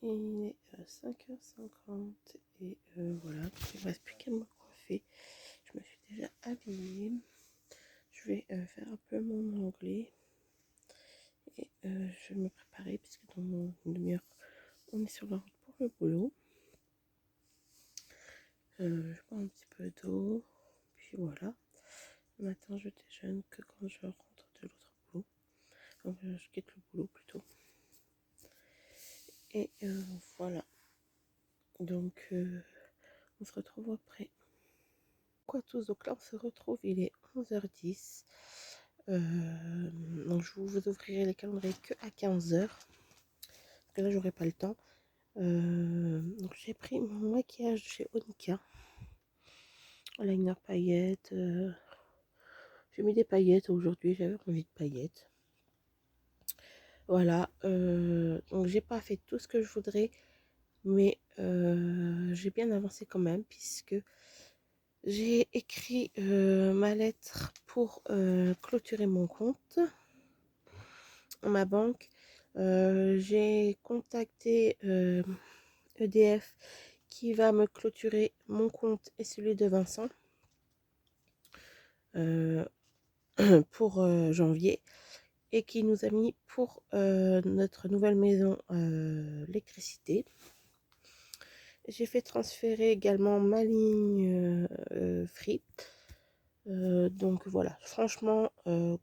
Il est 5h50 et voilà, il ne reste plus qu'à me coiffer. Je me suis déjà habillée. Je vais faire un peu mon onglet et je vais me préparer puisque dans une demi-heure, on est sur la route pour le boulot. Je bois un petit peu d'eau, puis voilà. Le matin, je déjeune que quand je rentre de l'autre boulot. Enfin, je quitte le boulot plutôt. Et voilà. Donc, on se retrouve après. Quoi tous, donc là on se retrouve, il est 11h10. Donc je vous ouvrirai les calendriers que à 15h. Parce que là j'aurai pas le temps. Donc j'ai pris mon maquillage chez Onika. Liner paillettes. J'ai mis des paillettes aujourd'hui, j'avais envie de paillettes. Voilà. Donc j'ai pas fait tout ce que je voudrais. Mais j'ai bien avancé quand même puisque j'ai écrit ma lettre pour clôturer mon compte, ma banque. J'ai contacté EDF qui va me clôturer mon compte et celui de Vincent pour janvier et qui nous a mis pour notre nouvelle maison l'électricité. J'ai fait transférer également ma ligne Free. Donc voilà, franchement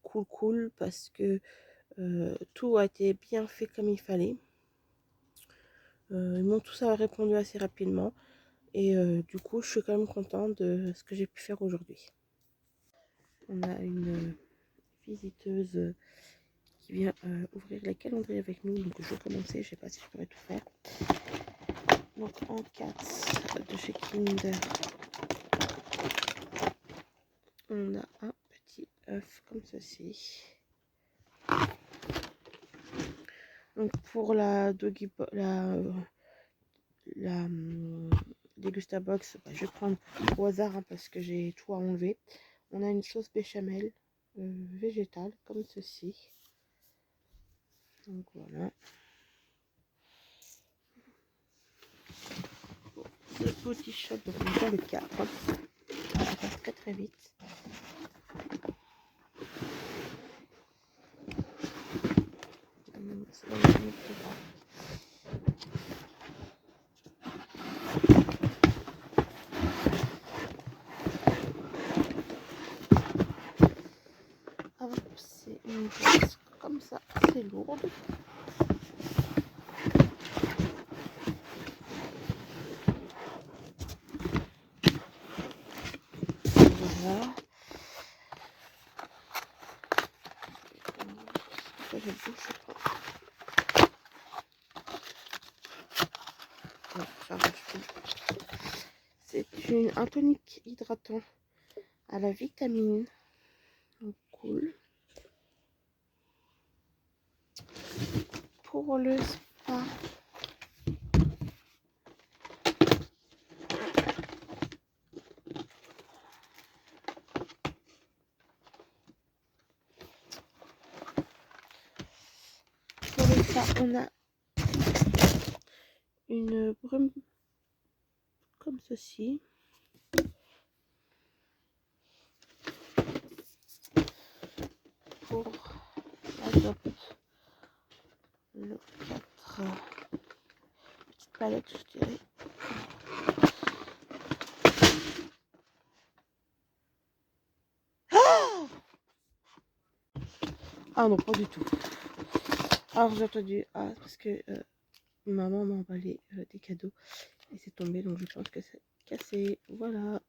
cool parce que tout a été bien fait comme il fallait. Ils m'ont tous répondu assez rapidement et du coup je suis quand même contente de ce que j'ai pu faire aujourd'hui. On a une visiteuse qui vient ouvrir les calendriers avec nous, donc je vais commencer, je sais pas si je pourrais tout faire. Donc en 4 de chez Kinder, on a un petit œuf comme ceci. Donc pour la doggy la Degusta Box, je vais prendre au hasard parce que j'ai tout à enlever. On a une sauce béchamel végétale comme ceci. Donc voilà. Le petit shop, donc on voit le 4. Ça passe très vite. C'est une box comme ça, c'est lourde. Voilà. Ça, je bouge pas. C'est un tonique hydratant à la vitamine. Donc, cool. Pour le spa, on a une brume comme ceci. Pour l'adopte, le 4, petite palette, je dirais. Ah non, pas du tout. Alors j'ai entendu parce que maman m'a emballé des cadeaux et c'est tombé, donc je pense que c'est cassé. Voilà.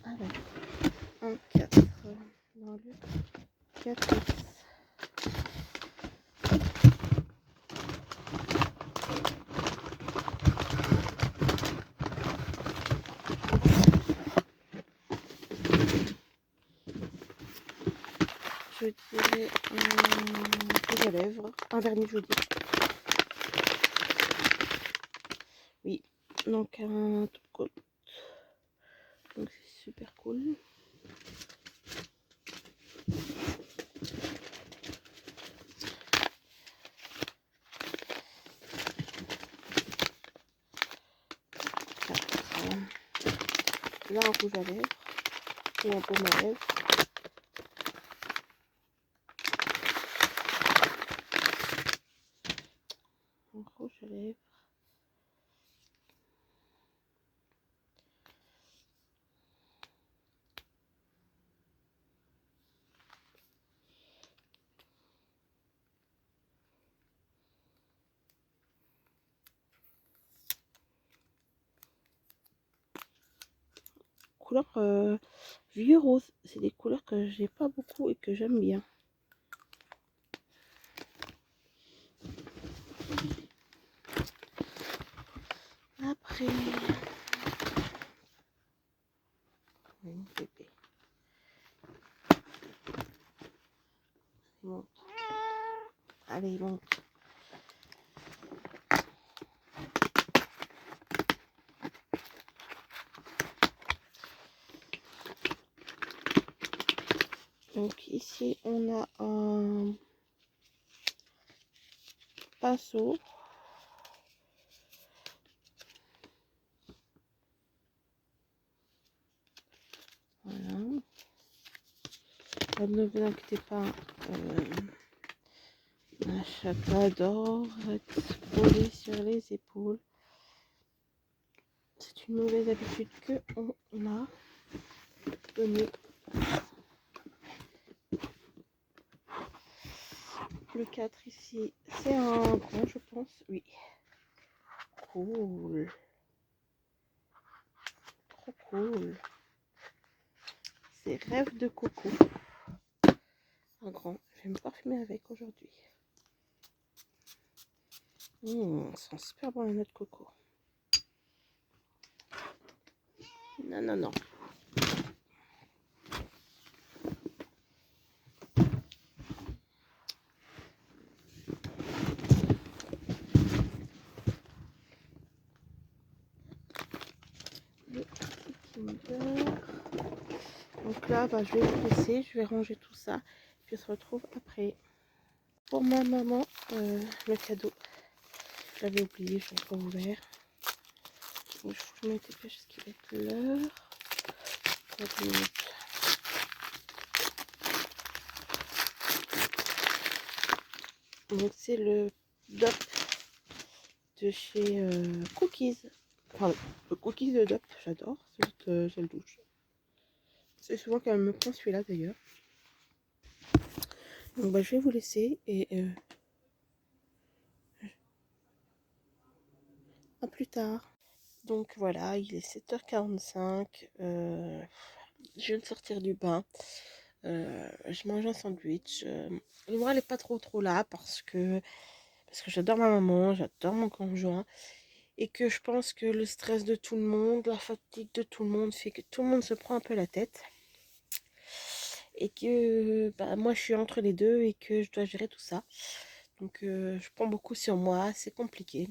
Alors, un 4 dans le 4. Je dirais un rouge à lèvres, un vernis, je vous dis. Oui, donc un top coat. Donc c'est super cool. Là un rouge à lèvres et un baume à lèvres. Un rouge à lèvres. Couleur vieux rose, c'est des couleurs que j'ai pas beaucoup et que j'aime bien. Après, bébé. Il monte. Allez, il monte. Donc ici on a un pinceau. Voilà. Ne vous inquiétez pas, ma chatte adore être posée sur les épaules. C'est une mauvaise habitude que on a donnée. Le 4 ici, c'est un grand, je pense. Oui. Cool. Trop cool. C'est rêve de coco. Un grand. Je vais me parfumer avec aujourd'hui. Ça sent super bon la noix de coco. Non, non, non. Le petit Kinder. Donc là, bah, je vais vous laisser. Je vais ranger tout ça. Puis on se retrouve après. Pour ma maman, le cadeau. Je l'avais oublié, je l'ai pas ouvert. Donc, je me dépêche ce qui va être l'heure. Donc c'est le DOP de chez Cookies. Enfin, le Cookies de DOP, j'adore cette gel douche. C'est souvent qu'elle me prend celui-là d'ailleurs. Donc bah, je vais vous laisser et à plus tard. Donc voilà, il est 7h45. Je viens de sortir du bain. Je mange un sandwich. Le moral n'est pas trop là parce que j'adore ma maman, j'adore mon conjoint. Et que je pense que le stress de tout le monde, la fatigue de tout le monde fait que tout le monde se prend un peu la tête. Et que bah, moi je suis entre les deux et que je dois gérer tout ça. Donc je prends beaucoup sur moi, c'est compliqué.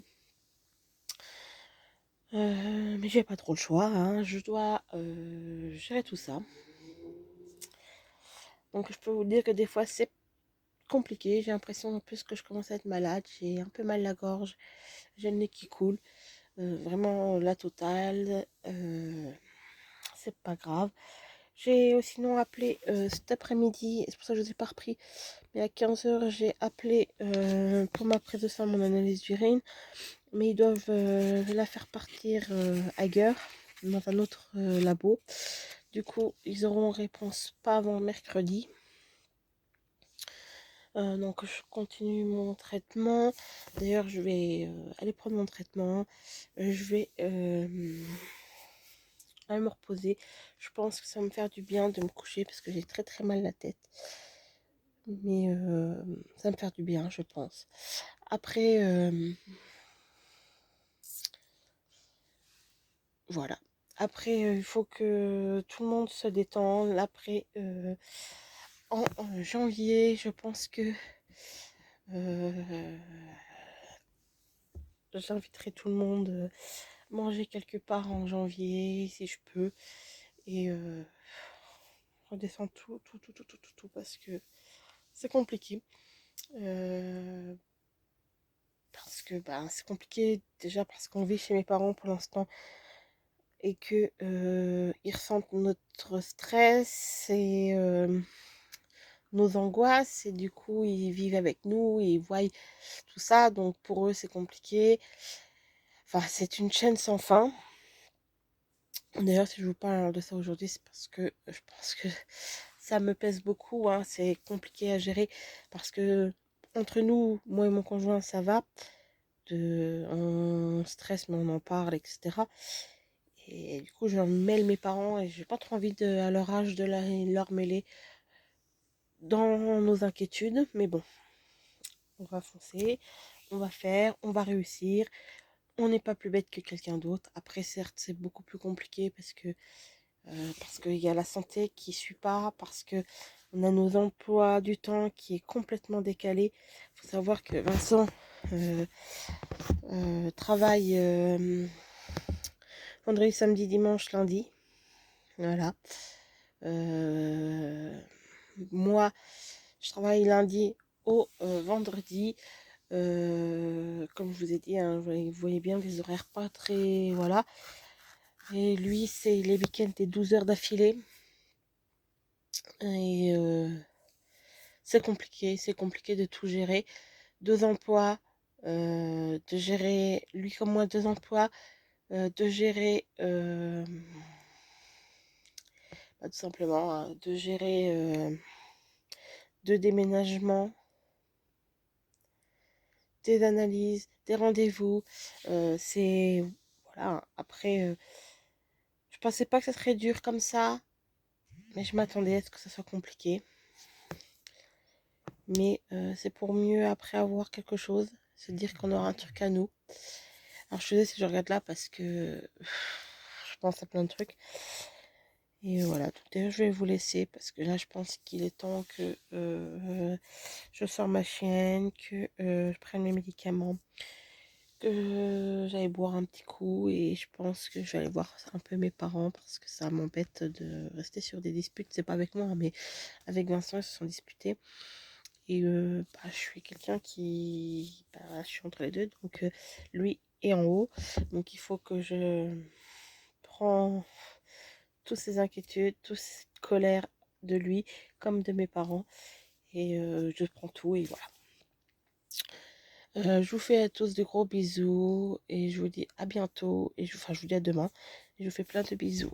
Mais j'ai pas trop le choix, hein. Je dois gérer tout ça. Donc je peux vous dire que des fois c'est compliqué. J'ai l'impression en plus que je commence à être malade. J'ai un peu mal la gorge. J'ai le nez qui coule. Vraiment la totale. C'est pas grave. J'ai sinon appelé cet après-midi. C'est pour ça que je ne vous ai pas repris. Mais à 15h, j'ai appelé pour ma prise de sang, mon analyse d'urine. Mais ils doivent la faire partir ailleurs, dans un autre labo. Du coup, ils auront réponse pas avant mercredi. Donc je continue mon traitement. D'ailleurs, je vais aller prendre mon traitement. Je vais aller me reposer. Je pense que ça va me faire du bien de me coucher parce que j'ai très mal la tête. Mais ça va me faire du bien, je pense. Après, voilà. Après, il faut que tout le monde se détende. Après, en janvier, je pense que j'inviterai tout le monde manger quelque part en janvier, si je peux. Et redescendre tout, parce que c'est compliqué. Parce que c'est compliqué déjà parce qu'on vit chez mes parents pour l'instant et que ils ressentent notre stress et nos angoisses, et du coup ils vivent avec nous, ils voient tout ça, donc pour eux c'est compliqué. Enfin, c'est une chaîne sans fin. D'ailleurs, si je vous parle de ça aujourd'hui, c'est parce que je pense que ça me pèse beaucoup, hein. C'est compliqué à gérer parce que entre nous, moi et mon conjoint, ça va. On stresse, mais on en parle, etc. Et du coup, j'en mêle mes parents et j'ai pas trop envie à leur âge de leur mêler dans nos inquiétudes. Mais bon, on va foncer, on va faire, on va réussir. On n'est pas plus bête que quelqu'un d'autre. Après, certes, c'est beaucoup plus compliqué parce qu'il y a la santé qui suit pas, parce que on a nos emplois du temps qui est complètement décalé. Il faut savoir que Vincent travaille vendredi, samedi, dimanche, lundi. Voilà. Moi, je travaille lundi au vendredi. Comme je vous ai dit, hein, vous voyez bien les horaires pas très... Voilà. Et lui, c'est les week-ends des 12 heures d'affilée. Et c'est compliqué de tout gérer. 2 emplois, de gérer, lui comme moi, 2 emplois, de gérer, tout simplement, hein, de gérer 2 déménagements, des analyses, des rendez-vous. C'est... Voilà, après, je pensais pas que ça serait dur comme ça, mais je m'attendais à ce que ça soit compliqué. Mais c'est pour mieux après avoir quelque chose, se dire qu'on aura un truc à nous. Alors je faisais si je regarde là parce que je pense à plein de trucs. Et voilà, d'ailleurs je vais vous laisser parce que là je pense qu'il est temps que je sors ma chienne, que je prenne mes médicaments, que j'aille boire un petit coup, et je pense que je vais aller voir un peu mes parents parce que ça m'embête de rester sur des disputes. C'est pas avec moi, mais avec Vincent, ils se sont disputés. Et je suis quelqu'un qui... je suis entre les deux, donc lui est en haut. Donc il faut que je prends toutes ces inquiétudes, toute cette colère de lui comme de mes parents. Et je prends tout et voilà. Je vous fais à tous de gros bisous et je vous dis à bientôt. Et je vous dis à demain. Et je vous fais plein de bisous.